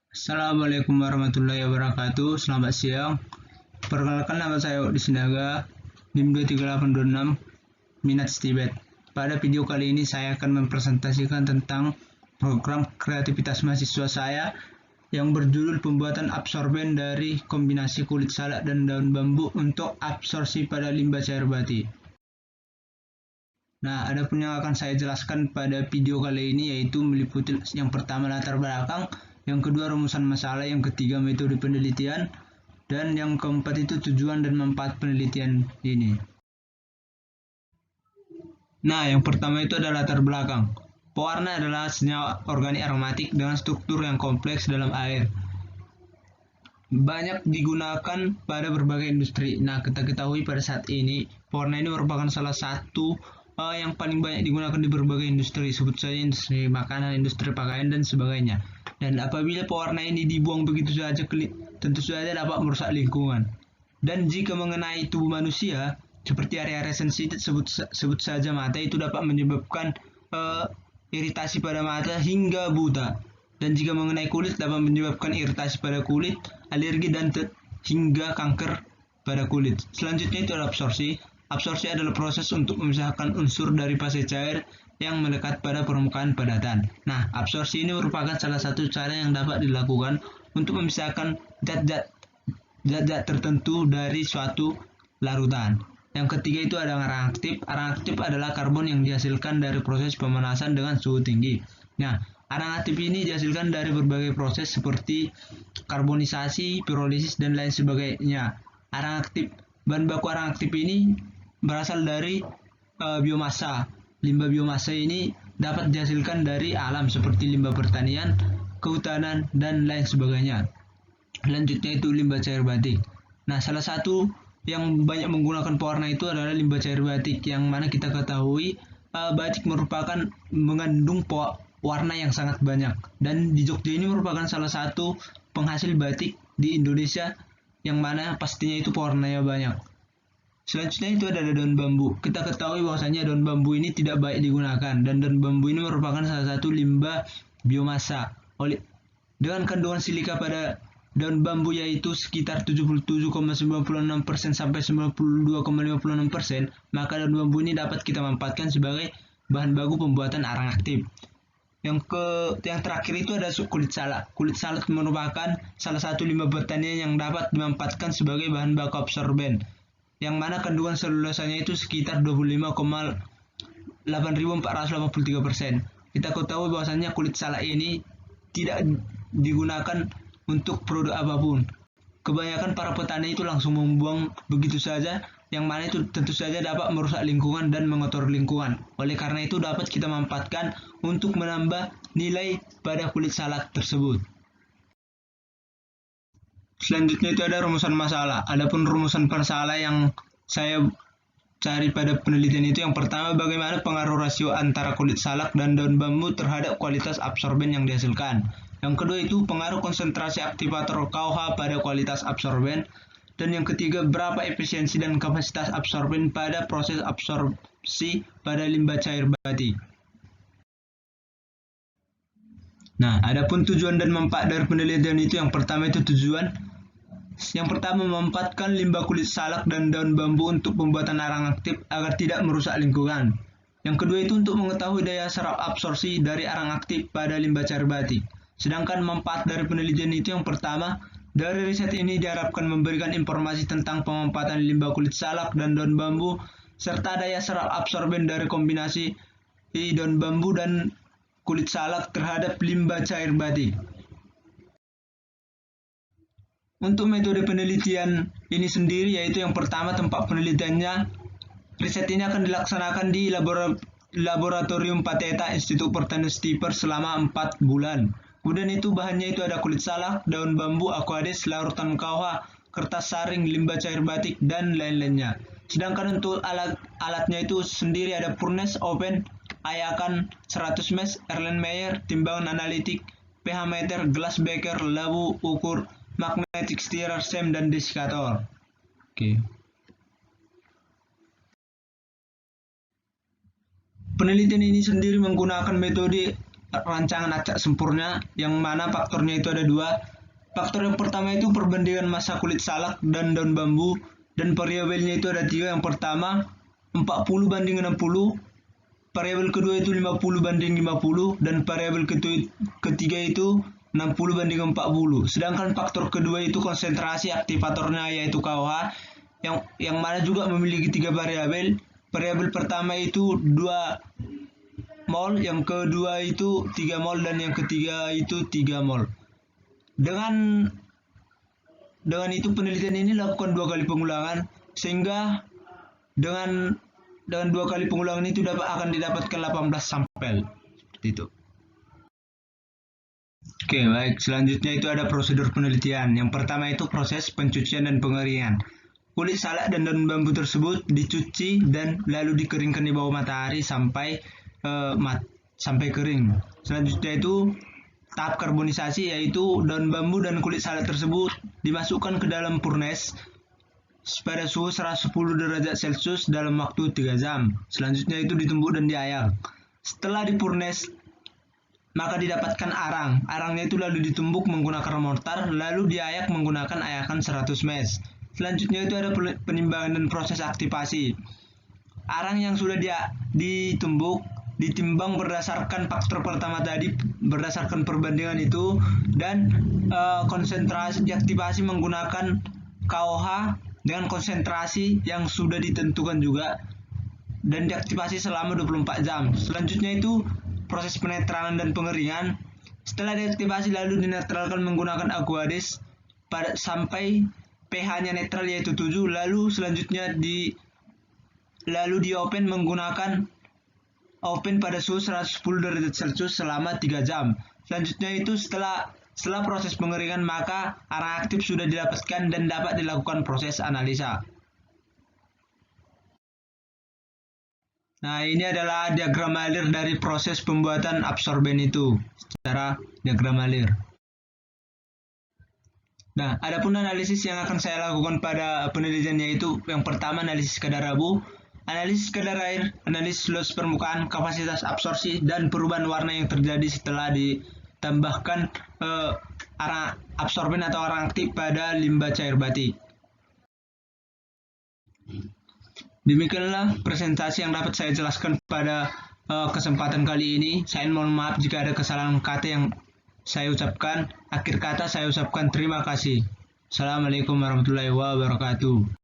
Assalamualaikum warahmatullahi wabarakatuh. Selamat siang. Perkenalkan, nama saya Odi Sinaga, NIM 23826, minat Tibet. Pada video kali ini saya akan mempresentasikan tentang program kreativitas mahasiswa saya yang berjudul pembuatan absorben dari kombinasi kulit salak dan daun bambu untuk absorpsi pada limbah cair bati. Nah, adapun yang akan saya jelaskan pada video kali ini yaitu meliputi yang pertama latar belakang, yang kedua rumusan masalah, yang ketiga metode penelitian, dan yang keempat itu tujuan dan manfaat penelitian ini. Nah, yang pertama itu adalah latar belakang. Pewarna adalah senyawa organik aromatik dengan struktur yang kompleks dalam air. Banyak digunakan pada berbagai industri. Nah, kita ketahui pada saat ini pewarna ini merupakan salah satu yang paling banyak digunakan di berbagai industri, sebut saja industri makanan, industri pakaian, dan sebagainya. Dan apabila pewarna ini dibuang begitu saja, tentu saja dapat merusak lingkungan. Dan jika mengenai tubuh manusia, seperti area-area sensitif, sebut saja mata, itu dapat menyebabkan iritasi pada mata hingga buta. Dan jika mengenai kulit, dapat menyebabkan iritasi pada kulit, alergi, dan hingga kanker pada kulit. Selanjutnya itu adalah absorpsi. Absorpsi adalah proses untuk memisahkan unsur dari fase cair yang melekat pada permukaan padatan. Nah, absorpsi ini merupakan salah satu cara yang dapat dilakukan untuk memisahkan zat-zat tertentu dari suatu larutan. Yang ketiga itu ada arang aktif. Arang aktif adalah karbon yang dihasilkan dari proses pemanasan dengan suhu tinggi. Nah, arang aktif ini dihasilkan dari berbagai proses seperti karbonisasi, pirolisis, dan lain sebagainya. Bahan baku arang aktif ini berasal dari biomasa. Limbah biomasa ini dapat dihasilkan dari alam seperti limbah pertanian, kehutanan, dan lain sebagainya. Selanjutnya itu limbah cair batik. Nah, salah satu yang banyak menggunakan pewarna itu adalah limbah cair batik, yang mana kita ketahui batik merupakan mengandung warna yang sangat banyak. Dan di Jogja ini merupakan salah satu penghasil batik di Indonesia, yang mana pastinya itu pewarnanya banyak. Selanjutnya itu ada daun bambu. Kita ketahui bahwasanya daun bambu ini tidak baik digunakan, dan daun bambu ini merupakan salah satu limbah biomasa. Dengan kandungan silika pada daun bambu yaitu sekitar 77,96% sampai 92,56%, maka daun bambu ini dapat kita manfaatkan sebagai bahan baku pembuatan arang aktif. Yang terakhir itu ada kulit salak. Kulit salak merupakan salah satu limbah pertanian yang dapat dimanfaatkan sebagai bahan baku absorben, yang mana kandungan selulosanya itu sekitar 25,8483%. Kita ketahui bahwasannya kulit salak ini tidak digunakan untuk produk apapun. Kebanyakan para petani itu langsung membuang begitu saja, yang mana itu tentu saja dapat merusak lingkungan dan mengotori lingkungan. Oleh karena itu dapat kita manfaatkan untuk menambah nilai pada kulit salak tersebut. Selanjutnya itu ada rumusan masalah. Adapun rumusan masalah yang saya cari pada penelitian itu, yang pertama, bagaimana pengaruh rasio antara kulit salak dan daun bambu terhadap kualitas absorben yang dihasilkan. Yang kedua itu pengaruh konsentrasi aktivator KOH pada kualitas absorben. Dan yang ketiga, berapa efisiensi dan kapasitas absorben pada proses absorpsi pada limbah cair bati. Nah, adapun tujuan dan manfaat dari penelitian itu, yang pertama itu tujuan. Yang pertama, memanfaatkan limbah kulit salak dan daun bambu untuk pembuatan arang aktif agar tidak merusak lingkungan. Yang kedua itu untuk mengetahui daya serap absorpsi dari arang aktif pada limbah cair bati. Sedangkan manfaat dari penelitian itu, yang pertama, dari riset ini diharapkan memberikan informasi tentang pemanfaatan limbah kulit salak dan daun bambu, serta daya serap absorben dari kombinasi daun bambu dan kulit salak terhadap limbah cair bati. Untuk metode penelitian ini sendiri, yaitu yang pertama, tempat penelitiannya, riset ini akan dilaksanakan di Laboratorium Pateta Institut Pertanian Stiper selama 4 bulan. Kemudian itu bahannya itu ada kulit salak, daun bambu, aquades, larutan KOH, kertas saring, limbah cair batik, dan lain-lainnya. Sedangkan untuk alatnya itu sendiri ada furnace oven, ayakan 100 mesh, Erlenmeyer, timbangan analitik, pH meter, gelas beker, labu ukur, magnetic stirrer, SEM, dan desikator. Oke. Penelitian ini sendiri menggunakan metode rancangan acak sempurna, yang mana faktornya itu ada dua. Faktor yang pertama itu perbandingan massa kulit salak dan daun bambu, dan variabelnya itu ada tiga. Yang pertama 40 banding 60, variabel kedua itu 50 banding 50, dan variabel ketiga itu 60 banding 40. Sedangkan faktor kedua itu konsentrasi aktivatornya yaitu KOH, yang mana juga memiliki tiga variabel. Variabel pertama itu 2 mol, yang kedua itu 3 mol, dan yang ketiga itu 3 mol. Dengan itu penelitian ini lakukan 2 kali pengulangan, sehingga dengan 2 kali pengulangan itu akan didapatkan 18 sampel. Seperti itu. Oke, baik. Selanjutnya itu ada prosedur penelitian. Yang pertama itu proses pencucian dan pengeringan. Kulit salak dan daun bambu tersebut dicuci dan lalu dikeringkan di bawah matahari sampai kering. Selanjutnya itu tahap karbonisasi, yaitu daun bambu dan kulit salak tersebut dimasukkan ke dalam furnace pada suhu 110 derajat Celcius dalam waktu 3 jam. Selanjutnya itu ditumbuk dan diayak. Setelah di furnace, maka didapatkan arang. Arangnya itu lalu ditumbuk menggunakan mortar, lalu diayak menggunakan ayakan 100 mesh. Selanjutnya itu ada penimbangan dan proses aktivasi. Arang yang sudah ditumbuk ditimbang berdasarkan faktor pertama tadi, berdasarkan perbandingan itu, dan konsentrasi diaktifasi menggunakan KOH dengan konsentrasi yang sudah ditentukan juga, dan diaktifasi selama 24 jam. Selanjutnya itu proses penetralan dan pengeringan. Setelah diaktifasi lalu dinetralkan menggunakan aqueous sampai pH-nya netral yaitu 7, lalu selanjutnya di open menggunakan oven pada suhu 110 derajat Celcius selama 3 jam. Selanjutnya itu setelah proses pengeringan, maka arang aktif sudah didapatkan dan dapat dilakukan proses analisa. Nah, ini adalah diagram alir dari proses pembuatan absorben itu secara diagram alir. Nah, adapun analisis yang akan saya lakukan pada penelitian yaitu yang pertama analisis kadar abu, analisis kadar air, analisis luas permukaan, kapasitas absorpsi, dan perubahan warna yang terjadi setelah ditambahkan arang absorben atau arang aktif pada limbah cair batik. Demikianlah presentasi yang dapat saya jelaskan pada kesempatan kali ini. Saya mohon maaf jika ada kesalahan kata yang saya ucapkan. Akhir kata saya ucapkan terima kasih. Assalamualaikum warahmatullahi wabarakatuh.